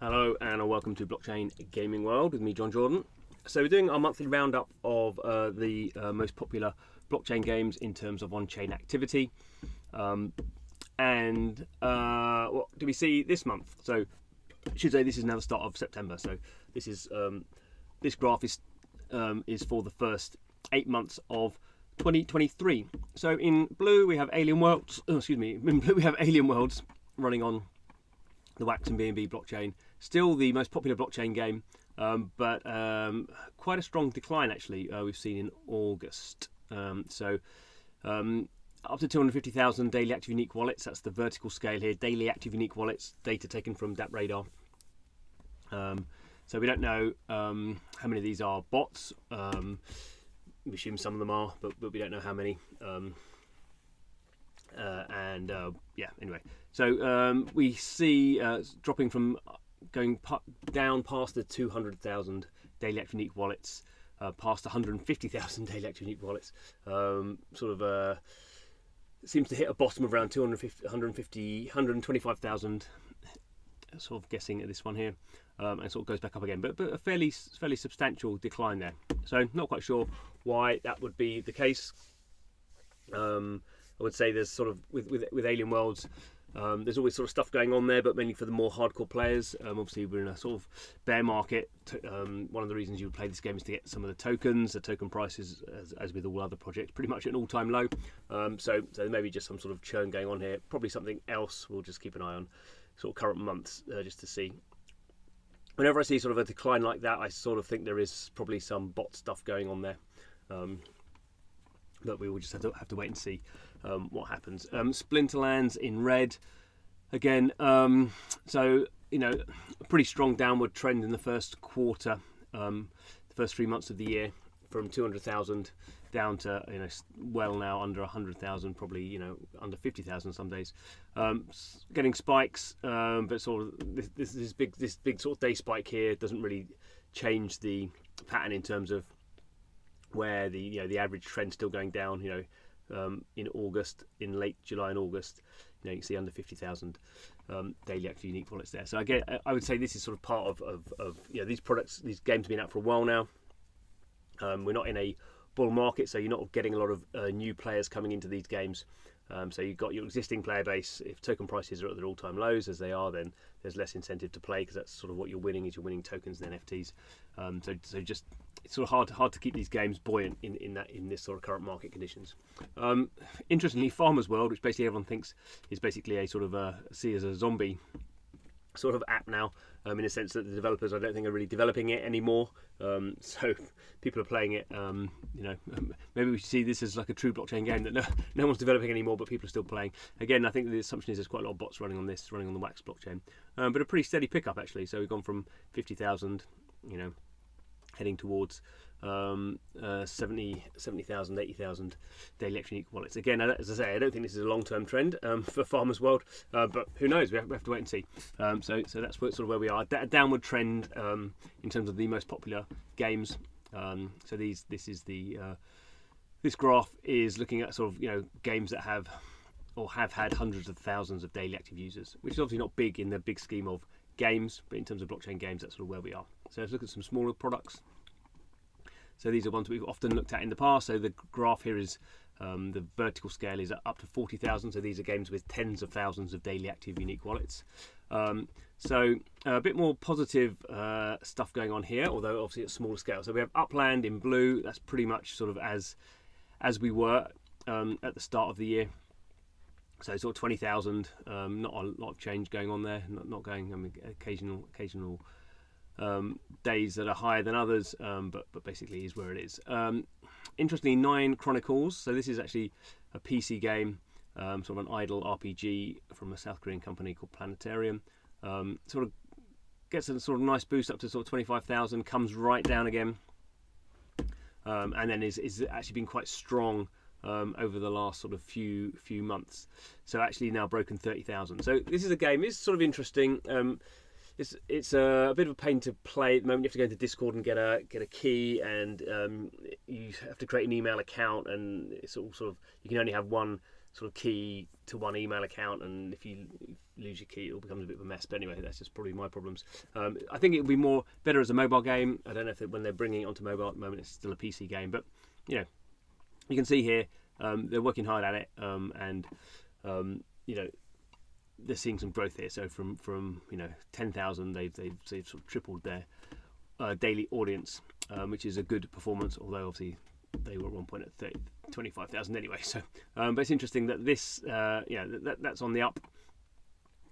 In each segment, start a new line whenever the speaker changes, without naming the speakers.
Hello and welcome to Blockchain Gaming World with me, John Jordan. So we're doing our monthly roundup of the most popular blockchain games in terms of on-chain activity. And what do we see this month? So I should say this is now the start of September. So this is this graph is for the first 8 months of 2023. So in blue we have Alien Worlds. In blue we have Alien Worlds running on the Wax and BNB blockchain. Still the most popular blockchain game, but quite a strong decline actually we've seen in August. Up to 250,000 daily active unique wallets. That's the vertical scale here. Daily active unique wallets, data taken from DappRadar. So we don't know how many of these are bots. We assume some of them are, but we don't know how many. Anyway. So we see dropping from going down past the 200,000 daily active unique wallets, past 150,000 daily active unique wallets. Seems to hit a bottom of around 125,000. Sort of guessing at this one here, and sort of goes back up again, but a fairly substantial decline there. So not quite sure why that would be the case. I would say there's sort of with Alien Worlds. There's always sort of stuff going on there, but mainly for the more hardcore players. Obviously, we're in a sort of bear market. One of the reasons you would play this game is to get some of the tokens. The token prices, as with all other projects, pretty much at an all-time low. So there may be just some sort of churn going on here. Probably something else we'll just keep an eye on, sort of current months, just to see. Whenever I see sort of a decline like that, I sort of think there is probably some bot stuff going on there. But we will just have to wait and see what happens. Splinterlands in red again. So a pretty strong downward trend in the first quarter, the first 3 months of the year, from 200,000 down to well now under 100,000, probably under 50,000 some days. Getting spikes, but sort of this big sort of day spike here doesn't really change the pattern in terms of where the average trend still going down. In August, in late July and August, you can see under 50,000 daily active unique wallets there. So again, I would say this is sort of part of these products. These games have been out for a while now. We're not in a bull market, so you're not getting a lot of new players coming into these games. So you've got your existing player base. If token prices are at their all-time lows, as they are, then there's less incentive to play, because that's sort of what you're winning, is you're winning tokens and NFTs. So just it's sort of hard to keep these games buoyant in this sort of current market conditions. Interestingly, Farmer's World, which basically everyone thinks is basically a sort of see as a zombie sort of app now, in a sense that the developers, I don't think, are really developing it anymore. So people are playing it. Maybe we should see this as like a true blockchain game that no one's developing anymore, but people are still playing. Again, I think the assumption is there's quite a lot of bots running on the Wax blockchain, but a pretty steady pickup actually. So we've gone from 50,000, heading towards 70,000, 80,000 daily active unique wallets. Again, as I say, I don't think this is a long-term trend for Farmer's World, but who knows? We have to wait and see. So that's sort of where we are. A downward trend in terms of the most popular games. So this graph is looking at sort of games that have had hundreds of thousands of daily active users, which is obviously not big in the big scheme of games, but in terms of blockchain games, that's sort of where we are. So let's look at some smaller products. So these are ones we've often looked at in the past. So the graph here is the vertical scale is up to 40,000. So these are games with tens of thousands of daily active unique wallets. So a bit more positive stuff going on here, although obviously at a smaller scale. So we have Upland in blue. That's pretty much sort of as we were at the start of the year. So sort of 20,000. Not a lot of change going on there. Not going. I mean, occasional days that are higher than others, but basically is where it is. Interestingly, Nine Chronicles. So this is actually a PC game, sort of an idle RPG from a South Korean company called Planetarium. Sort of gets a sort of nice boost up to sort of 25,000, comes right down again, and then is actually been quite strong over the last sort of few months. So actually now broken 30,000. So this is a game. It's sort of interesting. It's a bit of a pain to play at the moment. You have to go into Discord and get a key, and you have to create an email account, and it's all sort of, you can only have one sort of key to one email account, and if you lose your key, it all becomes a bit of a mess. But anyway, that's just probably my problems. I think it would be better as a mobile game. I don't know if when they're bringing it onto mobile at the moment, it's still a PC game, but you know, you can see here they're working hard at it, and you know, they're seeing some growth here. So from 10,000, they've sort of tripled their daily audience, which is a good performance. Although obviously they were at one point at 25,000 anyway. So, but it's interesting that this, that's on the up.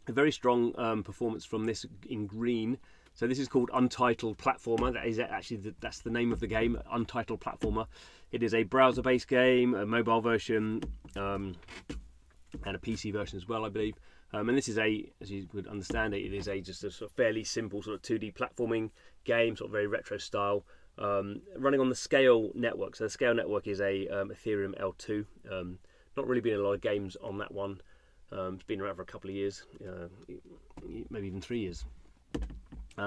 A very strong performance from this in green. So this is called Untitled Platformer. That is actually that's the name of the game, Untitled Platformer. It is a browser-based game, a mobile version, and a PC version as well, I believe. And this is as you would understand it, is just a sort of fairly simple sort of 2D platforming game, sort of very retro style, running on the Scale network. So the Scale network is a Ethereum L2. Not really been a lot of games on that one. It's been around for a couple of years, maybe even 3 years.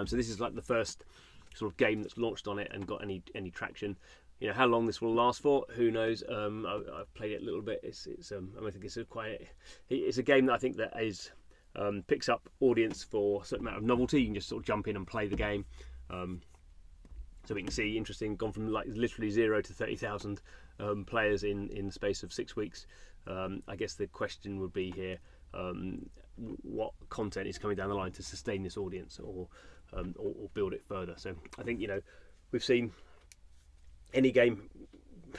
So this is like the first sort of game that's launched on it and got any traction. You know, how long this will last for, who knows? I've played it a little bit. I think it's a game that I think that is picks up audience for a certain amount of novelty. You can just sort of jump in and play the game. So we can see, interesting, gone from like literally 0 to 30,000 players in the space of 6 weeks. I guess the question would be here, what content is coming down the line to sustain this audience or build it further. So I think, we've seen any game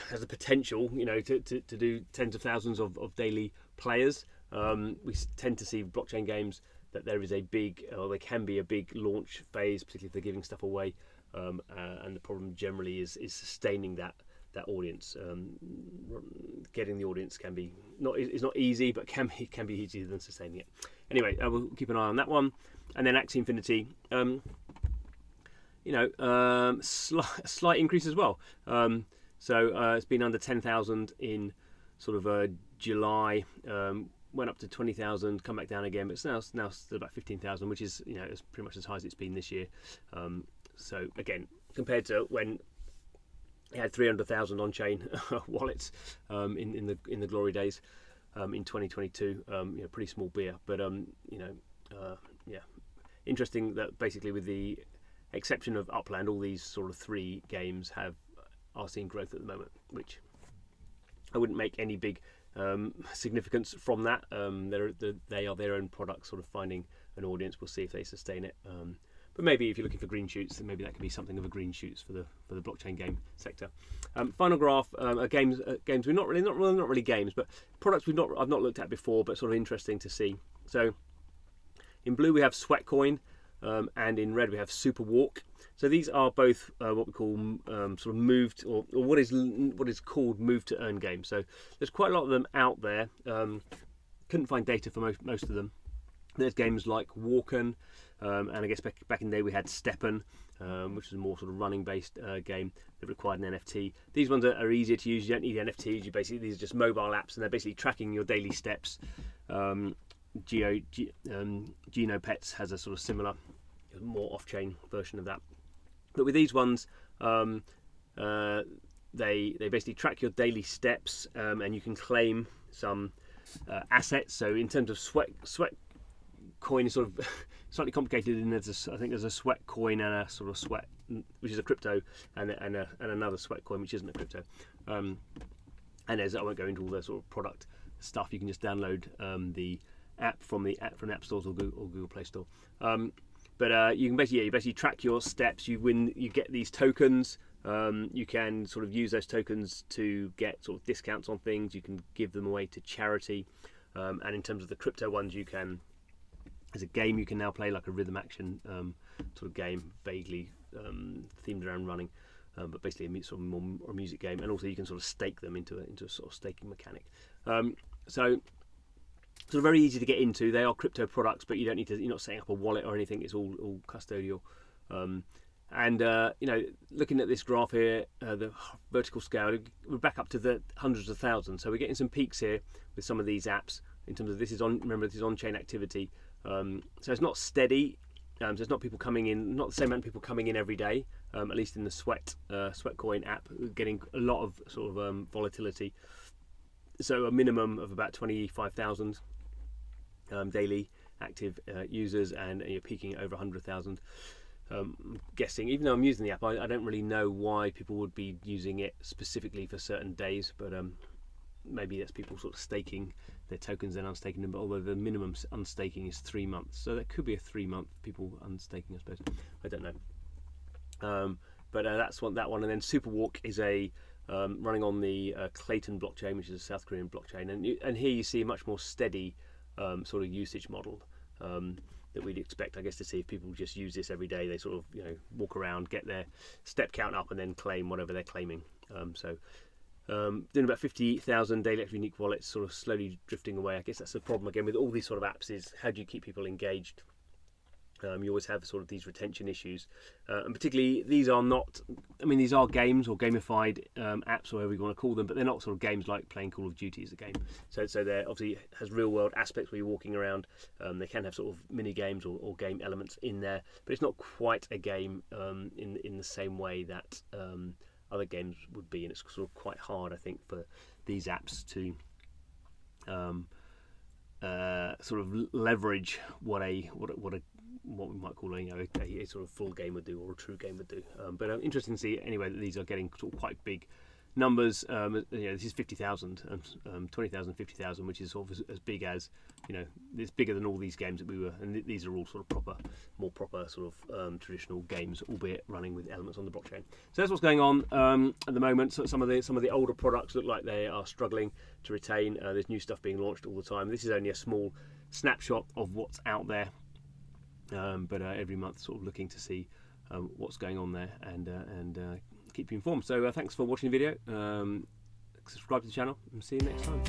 has the potential, to do tens of thousands of daily players. We tend to see blockchain games that there is a big, or there can be a big launch phase, particularly if they're giving stuff away. And the problem generally is sustaining that audience. Getting the audience is not easy, but can be easier than sustaining it. Anyway, we'll keep an eye on that one. And then Axie Infinity, slight increase as well. So it's been under 10,000 in sort of July. Went up to 20,000, come back down again, but it's now still about 15,000, which is it's pretty much as high as it's been this year. So again, compared to when it had 300,000 on-chain wallets in the glory days in 2022, pretty small beer, but interesting that basically with the exception of Upland, all these sort of 3 games are seeing growth at the moment, which I wouldn't make any big significance from that. They are their own product, sort of finding an audience. We'll see if they sustain it. But maybe if you're looking for green shoots, then maybe that could be something of a green shoots for the blockchain game sector. Final graph are games we're not really games, but products I've not looked at before, but sort of interesting to see. So in blue we have Sweatcoin, and in red we have Superwalk. So these are both what we call sort of moved or what is called move to earn games. So there's quite a lot of them out there. Couldn't find data for most of them. There's games like Walken, and I guess back in the day we had Steppen, which is a more sort of running based game that required an NFT. These ones are easier to use. You don't need NFTs. These are just mobile apps, and they're basically tracking your daily steps. GenoPets has a sort of similar, more off-chain version of that. But with these ones, they basically track your daily steps, and you can claim some assets. So in terms of Sweatcoin is sort of slightly complicated, and I think there's a Sweatcoin and a sort of Sweat, which is a crypto, and another Sweatcoin which isn't a crypto. And I won't go into all the sort of product stuff. You can just download the app from the app stores or Google Play Store. But you can basically track your steps. You get these tokens. You can sort of use those tokens to get sort of discounts on things. You can give them away to charity. And in terms of the crypto ones, you can, as a game, you can now play like a rhythm action sort of game, vaguely themed around running, but basically a sort of more a music game. And also you can sort of stake them into a sort of staking mechanic. So sort of very easy to get into. They are crypto products, but you're not setting up a wallet or anything. It's all custodial. Looking at this graph here, the vertical scale, we're back up to the hundreds of thousands. So we're getting some peaks here with some of these apps in terms of this is on-chain activity. So it's not steady. So it's not people coming in, not the same amount of people coming in every day. At least in the Sweatcoin app, we're getting a lot of sort of volatility. So a minimum of about 25,000 daily active users, and you're peaking over 100,000. I'm guessing, even though I'm using the app, I don't really know why people would be using it specifically for certain days, but maybe that's people sort of staking their tokens and unstaking them, but although the minimum unstaking is 3 months, so that could be a 3-month people unstaking, I suppose. I don't know. But that's that one. And then Superwalk is a running on the Clayton blockchain, which is a South Korean blockchain, and here you see a much more steady sort of usage model that we'd expect, I guess, to see if people just use this every day. They sort of, you know, walk around, get their step count up, and then claim whatever they're claiming. Doing about 50,000 daily active unique wallets, sort of slowly drifting away. I guess that's the problem again with all these sort of apps, is how do you keep people engaged? You always have sort of these retention issues, and particularly these are not, I mean, these are games or gamified apps, or whatever you want to call them, but they're not sort of games like playing Call of Duty as a game. So they're obviously has real world aspects where you're walking around. They can have sort of mini games or game elements in there, but it's not quite a game in the same way that other games would be, and it's sort of quite hard, I think, for these apps to sort of leverage what we might call a sort of full game would do, or a true game would do. But interesting to see anyway that these are getting sort of quite big numbers. This is 50,000, 20,000, 50,000, which is sort of as big as, it's bigger than all these games that we were. And these are all sort of more proper sort of traditional games, albeit running with elements on the blockchain. So that's what's going on at the moment. So some of the older products look like they are struggling to retain. There's new stuff being launched all the time. This is only a small snapshot of what's out there. But every month sort of looking to see what's going on there, and keep you informed. So thanks for watching the video. Subscribe to the channel, and see you next time.